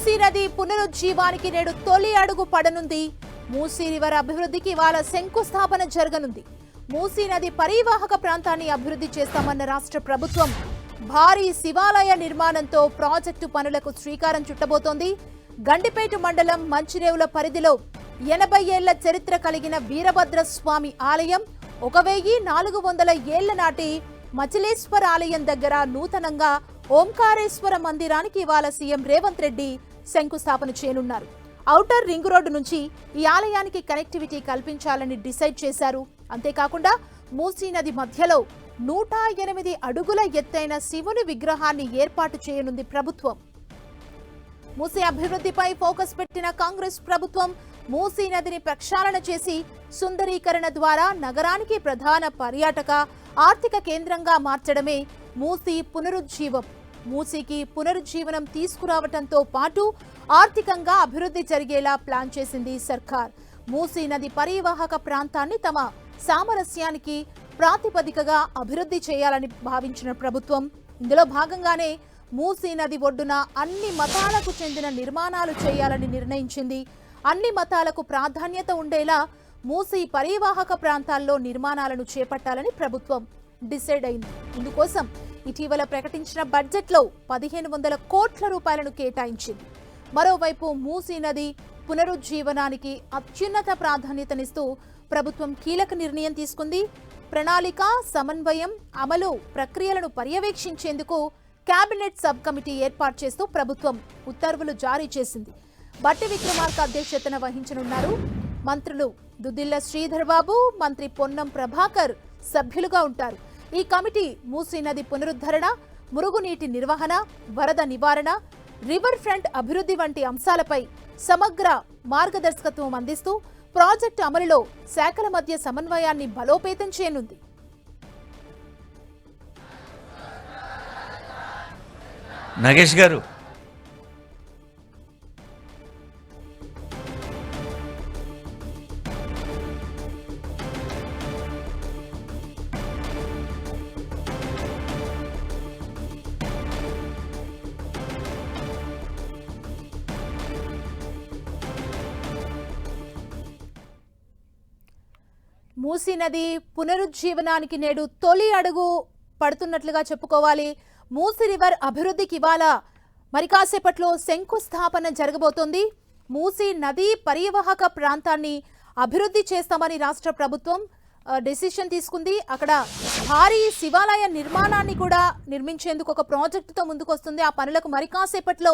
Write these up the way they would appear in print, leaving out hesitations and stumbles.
మూసీ నది పునరుజ్జీవానికి నేడు తొలి అడుగు పడనుంది. మూసీ రివర్ అభివృద్ధికి ఇవాళ శంకుస్థాపన జరగనుంది. మూసీ నది పరివాహక ప్రాంతాన్ని అభివృద్ధి చేస్తామన్న రాష్ట్ర ప్రభుత్వం భారీ శివాలయ నిర్మాణంతో ప్రాజెక్టు పనులకు శ్రీకారం చుట్టబోతోంది. గండిపేట మండలం మంచిరేవుల పరిధిలో 80 ఏళ్ల చరిత్ర కలిగిన వీరభద్ర స్వామి ఆలయం, 1400 ఏళ్ల నాటి మచిలేశ్వర ఆలయం దగ్గర నూతనంగా ఓంకారేశ్వర మందిరానికి ఇవాళ సీఎం రేవంత్ రెడ్డి శంకుస్థాపన చేయనున్నారు. ఔటర్ రింగ్ రోడ్డు నుంచి ఈ ఆలయానికి కనెక్టివిటీ కల్పించాలని డిసైడ్ చేశారు. అంతేకాకుండా మూసీ నది మధ్యలో 108 అడుగుల ఎత్తైన శివుని విగ్రహాన్ని ఏర్పాటు చేయనుంది ప్రభుత్వం. మూసీ అభివృద్ధిపై ఫోకస్ పెట్టిన కాంగ్రెస్ ప్రభుత్వం మూసీ నదిని ప్రక్షాళన చేసి సుందరీకరణ ద్వారా నగరానికి ప్రధాన పర్యాటక ఆర్థిక కేంద్రంగా మార్చడమే మూసీ పునరుజ్జీవం. మూసీకి పునరుజ్జీవనం తీసుకురావడంతో పాటు ఆర్థికంగా అభివృద్ధి జరిగేలా ప్లాన్ చేసింది సర్కార్. మూసీ నది పరివాహక ప్రాంతాన్ని తమ సామరస్యానికి ప్రాతిపదికగా అభివృద్ధి చేయాలని భావించిన ప్రభుత్వం ఇందులో భాగంగానే మూసీ నది ఒడ్డున అన్ని మతాలకు చెందిన నిర్మాణాలు చేయాలని నిర్ణయించింది. అన్ని మతాలకు ప్రాధాన్యత ఉండేలా మూసీ పరివాహక ప్రాంతాల్లో నిర్మాణాలను చేపట్టాలని ప్రభుత్వం డిసైడ్ అయింది. ఇందుకోసం ఇటీవల ప్రకటించిన బడ్జెట్లో 1500 కోట్ల రూపాయలను కేటాయించింది. మరోవైపు మూసీ నది పునరుజ్జీవనానికి అత్యున్నత ప్రాధాన్యతనిస్తూ ప్రభుత్వం కీలక నిర్ణయం తీసుకుంది. ప్రణాళిక, సమన్వయం, అమలు ప్రక్రియలను పర్యవేక్షించేందుకు కేబినెట్ సబ్ కమిటీ ఏర్పాటు చేస్తూ ప్రభుత్వం ఉత్తర్వులు జారీ చేసింది. బట్టి విక్రమార్క అధ్యక్షతన వహించనున్నారు. మంత్రులు దుద్దిళ్ల శ్రీధర్ బాబు, మంత్రి పొన్నం ప్రభాకర్ సభ్యులుగా ఉంటారు. ఈ కమిటీ మూసీ నది పునరుద్ధరణ, మురుగునీటి నిర్వహణ, వరద నివారణ, రివర్ ఫ్రంట్ అభివృద్ధి వంటి అంశాలపై సమగ్ర మార్గదర్శకత్వం అందిస్తూ ప్రాజెక్టు అమలులో శాఖల మధ్య సమన్వయాన్ని బలోపేతం చేయనుంది. నాగేష్ గారు, మూసీ నది పునరుజ్జీవనానికి నేడు తొలి అడుగు పడుతున్నట్లుగా చెప్పుకోవాలి. మూసీ రివర్ అభివృద్ధికి ఇవాళ మరి కాసేపట్లో శంకుస్థాపన జరగబోతోంది. మూసీ నది పరివాహక ప్రాంతాన్ని అభివృద్ధి చేస్తామని రాష్ట్ర ప్రభుత్వం డెసిషన్ తీసుకుంది. అక్కడ భారీ శివాలయ నిర్మాణాన్ని కూడా నిర్మించేందుకు ఒక ప్రాజెక్టుతో ముందుకొస్తుంది. ఆ పనులకు మరి కాసేపట్లో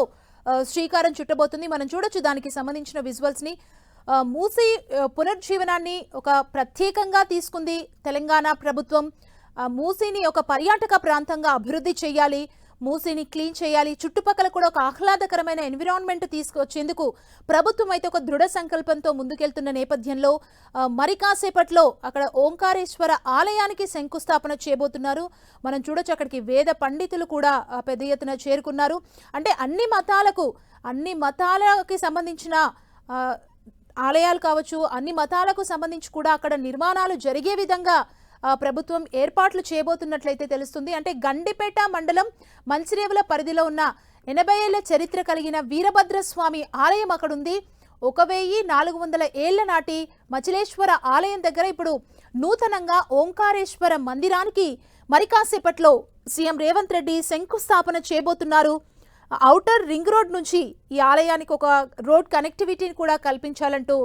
శ్రీకారం చుట్టబోతుంది. మనం చూడొచ్చు దానికి సంబంధించిన విజువల్స్ ని. మూసీ పునరుజ్జీవనాన్ని ఒక ప్రత్యేకంగా తీసుకుంది తెలంగాణ ప్రభుత్వం. మూసీని ఒక పర్యాటక ప్రాంతంగా అభివృద్ధి చేయాలి, మూసీని క్లీన్ చేయాలి, చుట్టుపక్కల కూడా ఒక ఆహ్లాదకరమైన ఎన్విరాన్మెంట్ తీసుకొచ్చేందుకు ప్రభుత్వం అయితే ఒక దృఢ సంకల్పంతో ముందుకెళ్తున్న నేపథ్యంలో మరి కాసేపట్లో అక్కడ ఓంకారేశ్వర ఆలయానికి శంకుస్థాపన చేయబోతున్నారు. మనం చూడొచ్చు అక్కడికి వేద పండితులు కూడా పెద్ద ఎత్తున చేరుకున్నారు. అంటే అన్ని మతాలకి సంబంధించిన ఆలయాలు కావచ్చు, అన్ని మతాలకు సంబంధించి కూడా అక్కడ నిర్మాణాలు జరిగే విధంగా ప్రభుత్వం ఏర్పాట్లు చేయబోతున్నట్లయితే తెలుస్తుంది. అంటే గండిపేట మండలం మంచిరేవుల పరిధిలో ఉన్న 80 ఏళ్ల చరిత్ర కలిగిన వీరభద్ర స్వామి ఆలయం అక్కడ ఉంది. 1400 ఏళ్ల నాటి మచిలేశ్వర ఆలయం దగ్గర ఇప్పుడు నూతనంగా ఓంకారేశ్వర మందిరానికి మరి కాసేపట్లో సీఎం రేవంత్ రెడ్డి శంకుస్థాపన చేయబోతున్నారు. ఔటర్ రింగ్ రోడ్ నుంచి ఈ ఆలయానికి ఒక రోడ్ కనెక్టివిటీని కూడా కల్పించాలంటూ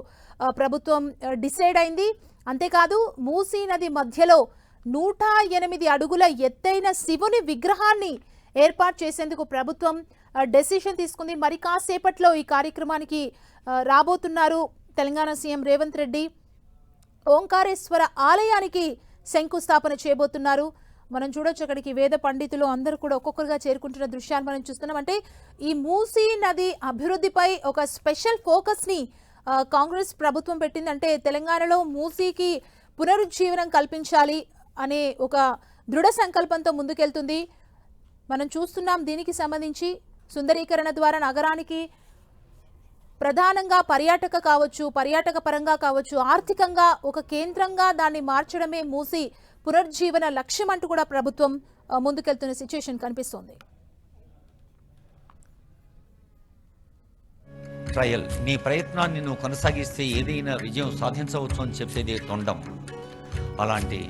ప్రభుత్వం డిసైడ్ అయింది. అంతేకాదు మూసీ నది మధ్యలో 108 అడుగుల ఎత్తైన శివుని విగ్రహాన్ని ఏర్పాటు చేసేందుకు ప్రభుత్వం డెసిషన్ తీసుకుంది. మరి కాసేపట్లో ఈ కార్యక్రమానికి రాబోతున్నారు తెలంగాణ సీఎం రేవంత్ రెడ్డి. ఓంకారేశ్వర ఆలయానికి శంకుస్థాపన చేయబోతున్నారు. మనం చూడొచ్చు అక్కడికి వేద పండితులు అందరూ కూడా ఒక్కొక్కరుగా చేరుకుంటున్న దృశ్యాలు మనం చూస్తున్నాం. అంటే ఈ మూసీ నది అభివృద్ధిపై ఒక స్పెషల్ ఫోకస్ ని కాంగ్రెస్ ప్రభుత్వం పెట్టింది. అంటే తెలంగాణలో మూసీకి పునరుజ్జీవనం కల్పించాలి అనే ఒక దృఢ సంకల్పంతో ముందుకెళ్తుంది. మనం చూస్తున్నాం దీనికి సంబంధించి సుందరీకరణ ద్వారా నగరానికి ప్రధానంగా పర్యాటక పరంగా కావచ్చు, ఆర్థికంగా ఒక కేంద్రంగా దాన్ని మార్చడమే మూసీ పునరుజ్జీవన లక్ష్యం అంటూ కూడా ప్రభుత్వం ముందుకెళ్తున్న సిచ్యుయేషన్ కనిపిస్తోంది. ట్రయల్. నీ ప్రయత్నాన్ని నువ్వు కొనసాగిస్తే ఏదైనా విజయం సాధించవచ్చు అని చెప్పేదే తొండం. అలాంటి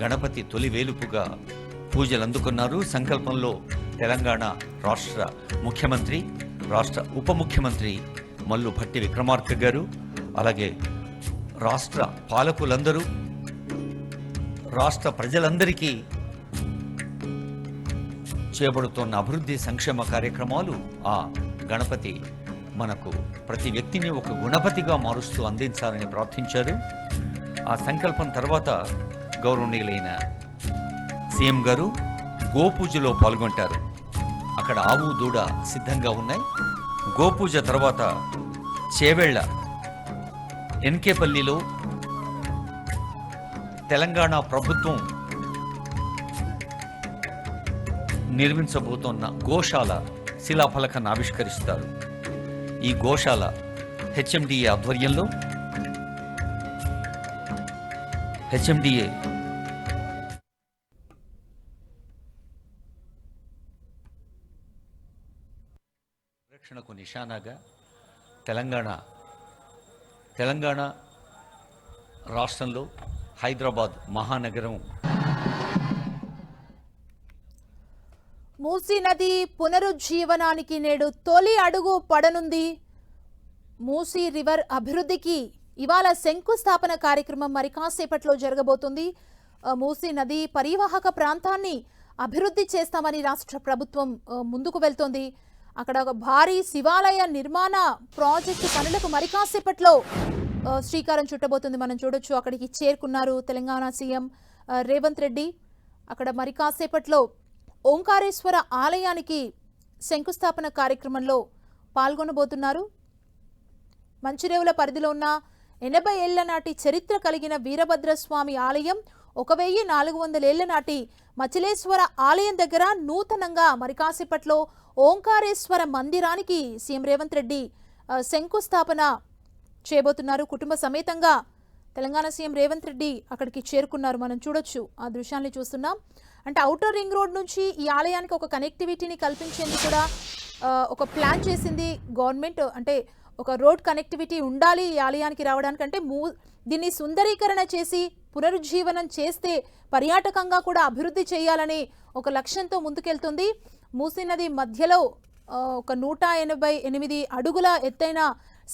గణపతి తొలి వేలుపుగా పూజలు అందుకున్నారు. సంకల్పంలో తెలంగాణ రాష్ట్ర ముఖ్యమంత్రి, రాష్ట్ర ఉప ముఖ్యమంత్రి మల్లు భట్టి విక్రమార్క గారు, అలాగే రాష్ట్ర పాలకులందరూ, రాష్ట్ర ప్రజలందరికీ చేపడుతున్న అభివృద్ధి సంక్షేమ కార్యక్రమాలు ఆ గణపతి మనకు ప్రతి వ్యక్తిని ఒక గుణపతిగా మారుస్తూ అందించాలని ప్రార్థించారు. ఆ సంకల్పం తర్వాత గౌరవనీయులైన సీఎం గారు గోపూజలో పాల్గొంటారు. అక్కడ ఆవు దూడ సిద్ధంగా ఉన్నాయి. గోపూజ తర్వాత చేవెళ్ళ ఎన్కేపల్లిలో తెలంగాణ ప్రభుత్వం నిర్మించబోతోన్న గోశాల శిలాఫలకాన్ని ఆవిష్కరిస్తారు. ఈ గోశాల హెచ్ఎండిఏ ఆధ్వర్యంలో హెచ్ఎండిఏ రక్షణకు నిశానాగా తెలంగాణ రాష్ట్రంలో హైదరాబాద్ మహానగరం మూసీ నది పునరుజ్జీవనానికి నేడు తొలి అడుగు పడనుంది. మూసీ రివర్ అభివృద్ధికి ఇవాళ శంకుస్థాపన కార్యక్రమం మరి కాసేపట్లో జరగబోతుంది. మూసీ నది పరివాహక ప్రాంతాన్ని అభివృద్ధి చేస్తామని రాష్ట్ర ప్రభుత్వం ముందుకు వెళ్తోంది. అక్కడ ఒక భారీ శివాలయ నిర్మాణ ప్రాజెక్టు పనులకు మరి కాసేపట్లో శ్రీకారం చుట్టబోతుంది. మనం చూడొచ్చు, అక్కడికి చేరుకున్నారు తెలంగాణ సీఎం రేవంత్ రెడ్డి. అక్కడ మరి కాసేపట్లో ఓంకారేశ్వర ఆలయానికి శంకుస్థాపన కార్యక్రమంలో పాల్గొనబోతున్నారు. మంచిరేవుల పరిధిలో ఉన్న 80 ఏళ్ల నాటి చరిత్ర కలిగిన వీరభద్రస్వామి ఆలయం, 1400 ఏళ్ల నాటి మచిలేశ్వర ఆలయం దగ్గర నూతనంగా మరి కాసేపట్లో ఓంకారేశ్వర మందిరానికి సీఎం రేవంత్ రెడ్డి శంకుస్థాపన చేయబోతున్నారు. కుటుంబ సమేతంగా తెలంగాణ సీఎం రేవంత్ రెడ్డి అక్కడికి చేరుకున్నారు. మనం చూడొచ్చు, ఆ దృశ్యాన్ని చూస్తున్నాం. అంటే ఔటర్ రింగ్ రోడ్ నుంచి ఈ ఆలయానికి ఒక కనెక్టివిటీని కల్పించేందుకు కూడా ఒక ప్లాన్ చేసింది గవర్నమెంట్. అంటే ఒక రోడ్ కనెక్టివిటీ ఉండాలి ఈ ఆలయానికి రావడానికి. అంటే దీన్ని సుందరీకరణ చేసి పునరుజ్జీవనం చేస్తే పర్యాటకంగా కూడా అభివృద్ధి చేయాలని ఒక లక్ష్యంతో ముందుకెళ్తుంది. మూసీ నది మధ్యలో ఒక 188 అడుగుల ఎత్తైన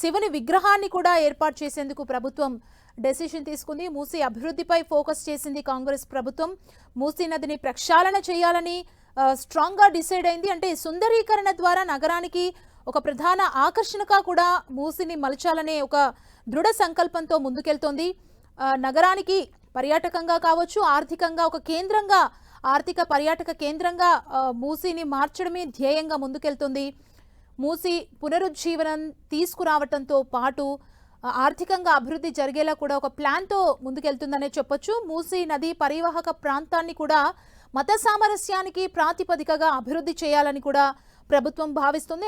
శివుని విగ్రహాన్ని కూడా ఏర్పాటు చేసేందుకు ప్రభుత్వం డెసిషన్ తీసుకుంది. మూసీ అభివృద్ధిపై ఫోకస్ చేసింది కాంగ్రెస్ ప్రభుత్వం. మూసీ నదిని ప్రక్షాళన చేయాలని స్ట్రాంగ్గా డిసైడ్ అయింది. అంటే సుందరీకరణ ద్వారా నగరానికి ఒక ప్రధాన ఆకర్షణగా కూడా మూసీని మలచాలనే ఒక దృఢ సంకల్పంతో ముందుకెళ్తోంది. నగరానికి పర్యాటకంగా కావచ్చు, ఆర్థికంగా ఒక కేంద్రంగా, ఆర్థిక పర్యాటక కేంద్రంగా మూసీని మార్చడమే ధ్యేయంగా ముందుకెళ్తుంది. మూసీ పునరుజ్జీవనం తీసుకురావటంతో పాటు ఆర్థికంగా అభివృద్ధి జరిగేలా కూడా ఒక ప్లాన్తో ముందుకెళ్తుందనే చెప్పొచ్చు. మూసీ నది పరివాహక ప్రాంతాన్ని కూడా మత సామరస్యానికి ప్రాతిపదికగా అభివృద్ధి చేయాలని కూడా ప్రభుత్వం భావిస్తుంది.